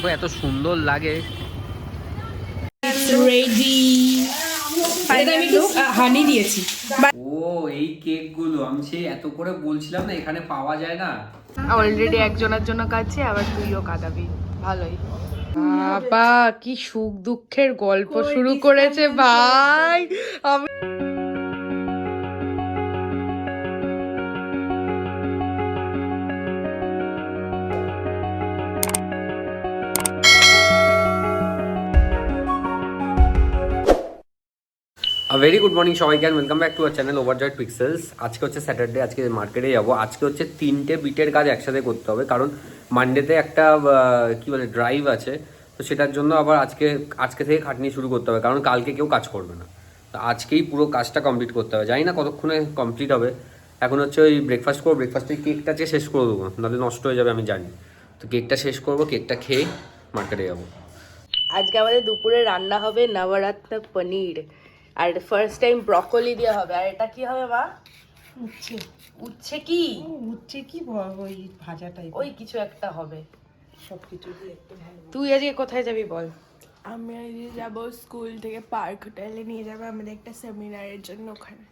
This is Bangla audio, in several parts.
দেখো এত সুন্দর লাগে। হানি দিয়েছি। ও এই কেক গুলো আমি সেই এত করে বলছিলাম না এখানে পাওয়া যায় না। অলরেডি একজনের জন্য কাছে, আবার তুইও কাঁদাবি। ভালোই। বাবা কি সুখ দুঃখের গল্প শুরু করেছে ভাই। আমি ভেরি গুড মর্নিং সবাইকে, and welcome back to our channel ওভারজয়েড pixels. আজকে হচ্ছে স্যাটারডে, আজকে মার্কেটে যাবো। আজকে হচ্ছে 3টে বিটের কাজ একসাথে করতে হবে, কারণ মানডেতে একটা কি বলে ড্রাইভ আছে, তো সেটার জন্য আবার আজকে থেকে খাটনি শুরু করতে হবে, কারণ কালকে কেউ কাজ করবে না। তো আজকেই পুরো কাজটা কমপ্লিট করতে হবে। জানি না কতক্ষণে কমপ্লিট হবে। এখন হচ্ছে ওই ব্রেকফাস্ট করবো, ব্রেকফাস্টে কেকটা চেয়ে শেষ করে দেবো, নাহলে নষ্ট হয়ে যাবে আমি জানি। তো কেকটা শেষ করবো, কেকটা খেয়ে মার্কেটে যাবো। আজকে আমাদের দুপুরে রান্না হবে নবরত্ন পনির, আর ফার্স্ট টাইম ব্রকলি দিয়ে হবে। আর এটা কি হবে মা? উচ্ছে উচ্ছে কি? উচ্ছে কি ওই ভাজা টাইপ ওই কিছু একটা হবে। সবকিছু দিয়ে একটু ভালো। তুই আজকে কোথায় যাবি বল? আমি আজকে যাবো স্কুল থেকে পার্ক হোটেলে নিয়ে যাবে আমাদের একটা সেমিনারের জন্য ওখানে।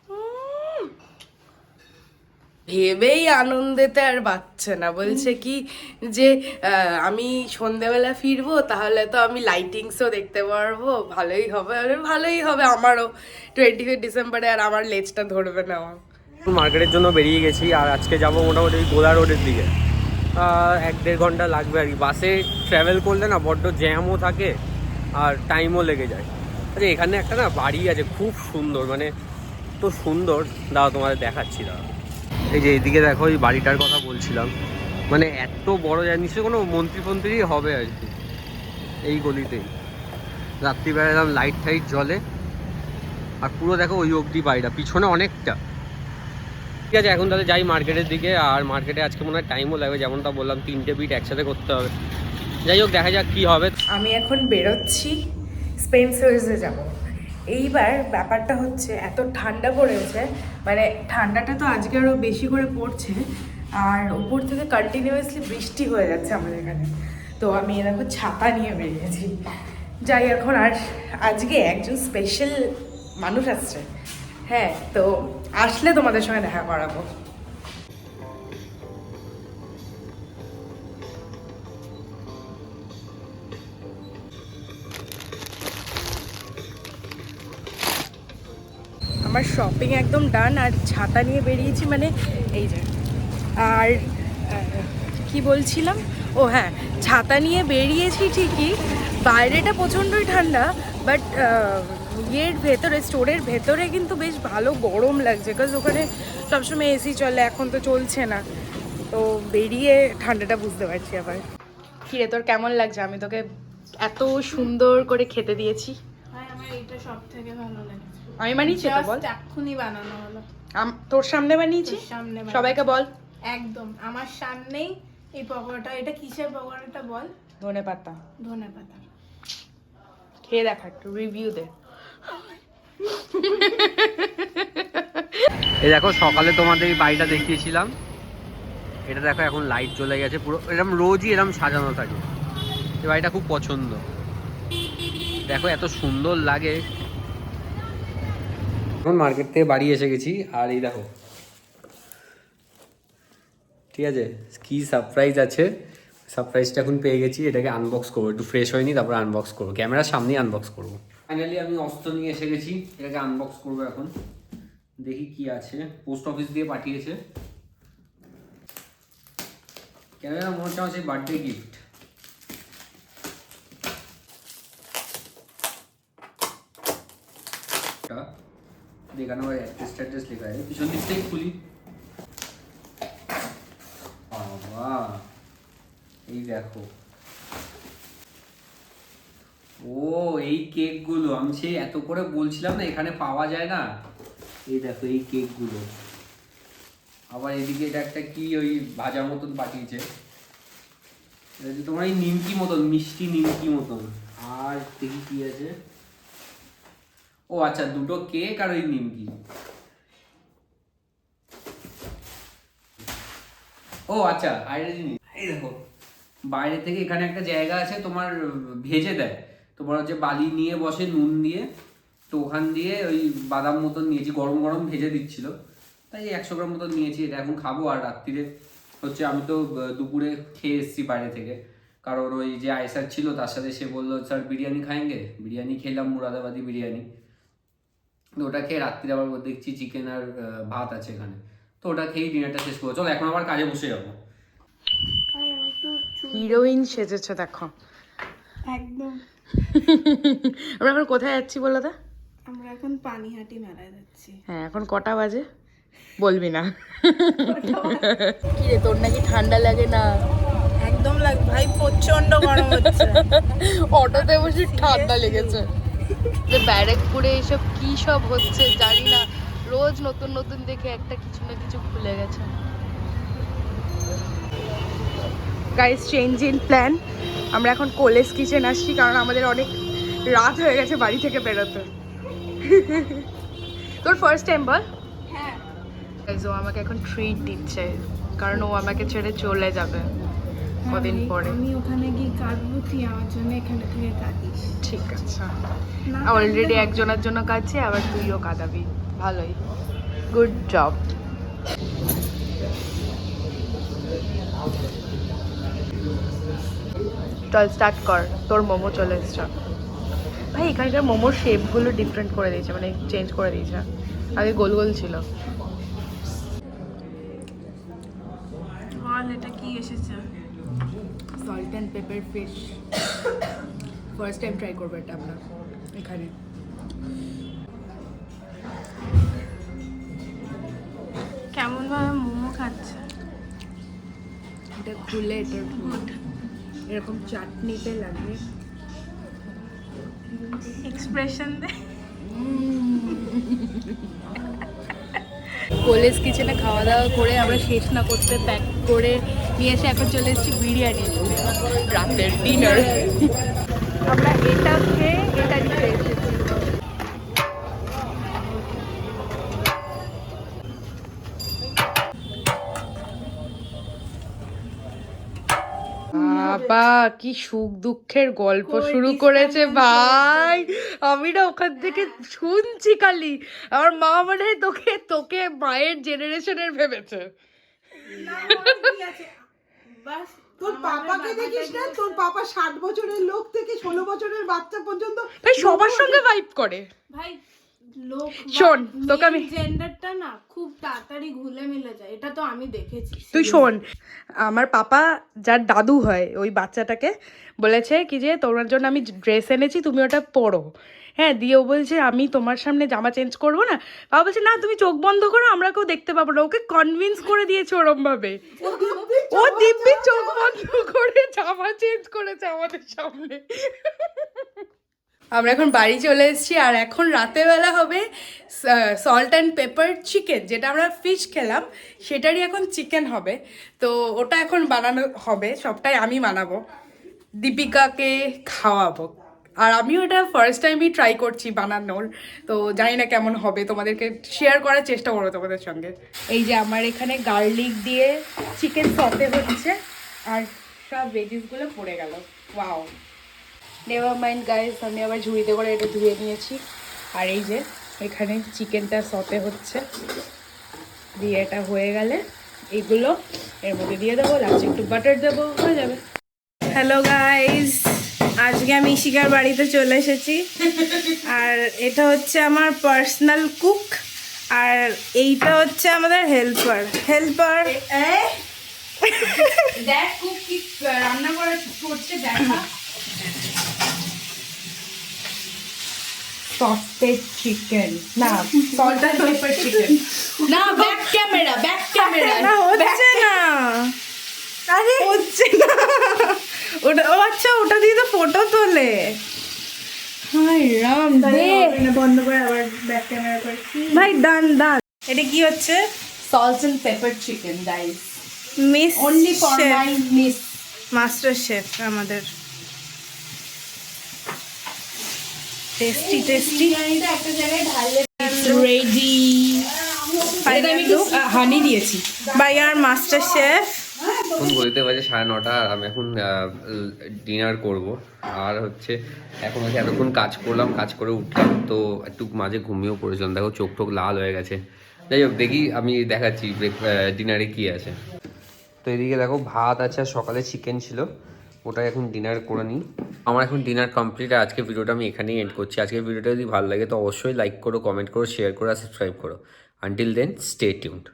ভেবেই আনন্দেতে আর বাচ্চা না, বলছে কি যে আমি সন্ধেবেলা ফিরবো, তাহলে তো আমি লাইটিংসও দেখতে পারবো, ভালোই হবে। ভালোই হবে আমারও, 25 ডিসেম্বরে আর আমার লেজটা ধরবে না। মার্কেটের জন্য বেরিয়ে গেছি, আর আজকে যাবো মোটামুটি ওই গোলা রোডের দিকে। 1-1.5 ঘন্টা লাগবে আর কি। বাসে ট্রাভেল করলে না বড্ড জ্যামও থাকে আর টাইমও লেগে যায়। আচ্ছা, এখানে একটা না বাড়ি আছে খুব সুন্দর, মানে তো সুন্দর, দাও তোমাদের দেখাচ্ছি। দাও, এই যে এইদিকে দেখো, এই বাড়িটার কথা বলছিলাম, মানে এত বড় যায়, নিশ্চয়ই কোনো মন্ত্রী হবে আর কি। এই গলিতেই রাত্রিবেলা এরকম লাইট টাইট জ্বলে, আর পুরো দেখো ওই অবধি বাড়িটা, পিছনে অনেকটা। ঠিক আছে, এখন তাহলে যাই মার্কেটের দিকে। আর মার্কেটে আজকে মনে হয় টাইমও লাগবে, যেমনটা বললাম 3টে বিট একসাথে করতে হবে। যাই হোক, দেখা যাক কী হবে। আমি এখন বেরোচ্ছি, স্পেন্সার্সে যাব। এইবার ব্যাপারটা হচ্ছে এত ঠান্ডা পড়েছে, মানে ঠান্ডাটা তো আজকে আরও বেশি করে পড়ছে, আর উপর থেকে কন্টিনিউয়াসলি বৃষ্টি হয়ে যাচ্ছে আমাদের এখানে। তো আমি এরকম ছাতা নিয়ে বেরিয়েছি। যাই এখন। আর আজকে একজন স্পেশাল মানুষ আসছে, হ্যাঁ, তো আসলে তোমাদের সঙ্গে দেখা করাবো। আমার শপিং একদম ডান, আর ছাতা নিয়ে বেরিয়েছি, মানে এই যে। আর কি বলছিলাম, ও হ্যাঁ, ছাতা নিয়ে বেরিয়েছি ঠিকই, বাইরেটা প্রচণ্ডই ঠান্ডা, বাট ইয়ের ভেতরে, স্টোরের ভেতরে কিন্তু বেশ ভালো গরম লাগছে, বিকজ ওখানে সবসময় এসি চলে, এখন তো চলছে না। তো বেরিয়ে ঠান্ডাটা বুঝতে পারছি আবার। কিরে, তোর কেমন লাগছে? আমি তোকে এত সুন্দর করে খেতে দিয়েছি। ভাই আমার এটা সব থেকে ভালো লাগে। আমি বানিয়েছি তো, বল। এক্ষুনি বানানো হলো, তোর সামনে বানিয়েছি, সামনে সবাইকে বল। একদম আমার সামনেই এই পকোড়াটা। এটা কিসের পকোড়াটা বল? ধনে পাতা। ধনে পাতা। খেয়ে দেখা, একটু রিভিউ দে। এই দেখো, সকালে তোমাদের এই বাড়িটা দেখিয়েছিলাম, এটা দেখো এখন লাইট জ্বলে গেছে পুরো, এরকম রোজই এরকম সাজানো থাকে। এই বাড়িটা খুব পছন্দ, দেখো এত সুন্দর লাগে। এখন মার্কেট থেকে বাড়ি এসে গেছি, আর এই দেখো, ঠিক আছে, কি সারপ্রাইজ আছে, সারপ্রাইজটা এখন পেয়ে গেছি। এটাকে আনবক্স করবো, একটু ফ্রেশ হয়নি, তারপর আনবক্স করবো, ক্যামেরার সামনেই আনবক্স করবো। ফাইনালি আমি অস্ত্র নিয়ে এসে গেছি, এটাকে আনবক্স করবো এখন। দেখি কি আছে, পোস্ট অফিস দিয়ে পাঠিয়েছে। ক্যামেরা মনে হচ্ছে আমার সেই বার্থডে গিফট। দেখানো হয় অ্যাড্রেস ট্যাড্রেস লেখা আছে, পিছন দিক থেকে খুলি। বাবা, এই দেখো, ও এই কেকগুলো আমি সেই এত করে বলছিলাম না এখানে পাওয়া যায় না। এই দেখো এই কেকগুলো। আবার এদিকে এটা একটা কি ওই ভাজা মতন পাঠিয়েছে, তোমার এই নিমকি মতন, মিষ্টি নিমকি মতন। আর দেখি কি আছে, ও আচ্ছা, 2টো কেক আর ওই নিমকি। ও আচ্ছা, আর একটা জিনিস, এই দেখো বাইরে থেকে এখানে একটা জায়গা আছে তোমার ভেজে দেয়, তোমার হচ্ছে বালি নিয়ে বসে নুন দিয়ে, তো ওখান দিয়ে ওই বাদাম মতন নিয়েছি, গরম গরম ভেজে দিচ্ছিল, তাই 100 গ্রাম মতন নিয়েছি, এটা এখন খাবো। আর রাত্রিরে হচ্ছে আমি তো দুপুরে খেয়ে এসেছি বাইরে থেকে, কারণ ওই যে আয়সার ছিল তার সাথে সে বললো স্যার বিরিয়ানি খাएंगे, বিরিয়ানি খেলাম, মুরাদাবাদি বিরিয়ানি। তো ওটা খেয়ে রাত্রিরে আবার দেখছি চিকেন আর ভাত আছে এখানে, তো ওটা খেয়েই ডিনারটা শেষ করবো। চলো এখন আবার কাজে বসে যাবো। হিরোইন সেজেছো দেখো একদম। আমরা এখন কোথায় যাচ্ছি বলো তো? আমরা এখন পানিহাটি মেলায় যাচ্ছি। হ্যাঁ, এখন কটা বাজে বলবি না? কি রে, তোর নাকি ঠান্ডা লাগে না? একদম লাগে ভাই, প্রচন্ড গরম হচ্ছে। অটোতে বসে ঠান্ডা লেগেছে। যে ব্যারাকপুরে এসব কি সব হচ্ছে জানি না, রোজ নতুন নতুন দেখে একটা কিছু না কিছু খুলে গেছে। গাইস, চেঞ্জ ইন প্ল্যান, আমরা এখন কোলেস কিচেন আসছি, কারণ আমাদের অনেক রাত হয়ে গেছে বাড়ি থেকে বেরোতে। তোর ফার্স্ট টাইম বল? হ্যাঁ, গাইস, ও আমাকে এখন ট্রিট দিচ্ছে, কারণ ও আমাকে ছেড়ে চলে যাবে কদিন পরে। আমি ওখানে গিয়ে কাঁদবো, তুই আমার জন্য এখানে থেকে কাঁদিস। ঠিক আছে, অলরেডি একজনের জন্য কাঁদছে, আবার তুইও কাঁদাবি, ভালোই, গুড জব। চল স্টার্ট কর, তোর মোমো চলে এসছে। ভাই এখানকার মোমোর শেপগুলো ডিফারেন্ট করে দিয়েছে, মানে চেঞ্জ করে দিয়েছে, আগে গোল গোল ছিল। বল, এটা কি এসেছে? Salt and paper fish, first time try করবো এটা আমরা এখানে। কেমন ভাবে মোমো খাচ্ছে? এটা খুলে এটার এরকম চাটনিতে লাগে, এক্সপ্রেশন দে। কলেজ কিচেনে খাওয়া দাওয়া করে আমরা শেষ না করতে প্যাক করে নিয়ে এসে এখন চলে এসেছি বিরিয়ানি নিতে, রাতের ডিনার। আমরা এটা খেয়ে এটা নিতে এসেছি। বাবা কি সুখ দুঃখের গল্প শুরু করেছে ভাই, আমি না ওখান থেকে শুনছি খালি, আমার মা মনে হয় তোকে তোকে মায়ের জেনারেশনের ভেবেছে। তোর পাপাকে দেখিস না, তোর পাপা 60 বছরের লোক থেকে 16 বছরের বাচ্চা পর্যন্ত ভাই সবার সঙ্গে ভাইব করে। ভাই লোক শোন, তোকে আমি জেন্ডারটা না খুব তাড়াতাড়ি ঘুলে মিলে যায়, এটা তো আমি দেখেছি। তুই শোন, আমার পাপা যার দাদু হয় ওই বাচ্চাটাকে বলেছে কি যে তোমার জন্য আমি ড্রেস এনেছি, তুমি ওটা পরো। হ্যাঁ, দিয়ে ও বলছে আমি তোমার সামনে জামা চেঞ্জ করবো না, বাবা বলছে না তুমি চোখ বন্ধ করো, আমরা কেউ দেখতে পাবো না। ওকে কনভিন্স করে দিয়েছে ওরম ভাবে, ও দিব্যি চোখ বন্ধ করে জামা চেঞ্জ করেছে আমাদের সামনে। আমরা এখন বাড়ি চলে এসেছি, আর এখন রাতের বেলা হবে সল্ট অ্যান্ড পেপার চিকেন, যেটা আমরা ফিশ খেলাম সেটারই এখন চিকেন হবে। তো ওটা এখন বানানো হবে, সবটাই আমি বানাবো, দীপিকাকে খাওয়াবো, আর আমিও এটা ফার্স্ট টাইমই ট্রাই করছি বানানোর, তো জানি না কেমন হবে, তোমাদেরকে শেয়ার করার চেষ্টা করবো তোমাদের সঙ্গে। এই যে আমার এখানে গার্লিক দিয়ে চিকেন সতে হচ্ছে, আর সব ভেজিসগুলো পড়ে গেল। ওয়াও, নেভার মাইন্ড গাইস, আমি আবার ঝুড়িতে করে এটা ধুয়ে নিয়েছি। আর এই যে এখানে চিকেনটা সতে হচ্ছে, দিয়ে এটা হয়ে গেলে এগুলো এর মধ্যে দিয়ে দেবো, লাস্টে একটু বাটার দেবো, হয়ে যাবে। হ্যালো গাইস, আজকে আমি ইশিকার বাড়িতে চলে এসেছি, আর এটা হচ্ছে আমার পার্সোনাল কুক, আর এইটা হচ্ছে আমাদের হেল্পার। দেখ কুক কি রান্না করছে দেখা। সসেজ চিকেন না, সল্ট অ্যান্ড পেপার চিকেন না, ব্যাক ক্যামেরা না হচ্ছে না, আরে হচ্ছে না ওটা। ও আচ্ছা, ওটা দিয়ে তো ফটো তোলে। হাই রাম দে, বন্ধ করে আবার ব্যাক ক্যামেরা করে। ভাই ডান। এটা কি হচ্ছে? Salt and pepper chicken guys, miss only for my miss master chef আমাদের। টেস্টি বিরিয়ানিটা একটা জায়গায় ঢাললে রেডি। আমি একটু হানি দিয়েছি বাই আর মাস্টার শেফ। এখন বলতে বাজে 9:30 আর আমি এখন ডিনার করব। আর হচ্ছে এখন হচ্ছে এতক্ষণ কাজ করলাম, কাজ করে উঠলাম তো একটু মাঝে ঘুমিয়েও পড়েছিলাম। দেখো চোখ টোক লাল হয়ে গেছে। যাই হোক দেখি আমি দেখাচ্ছি ডিনারে কি আছে। তো এদিকে দেখো ভাত আছে, আর সকালে চিকেন ছিল, ওটাই এখন ডিনার করে নিই। আমার এখন ডিনার কমপ্লিট। আর আজকে ভিডিওটা আমি এখানেই এন্ড করছি। আজকের ভিডিওটা যদি ভালো লাগে তো অবশ্যই লাইক করো, কমেন্ট করো, শেয়ার করো আর সাবস্ক্রাইব করো। Until then stay tuned.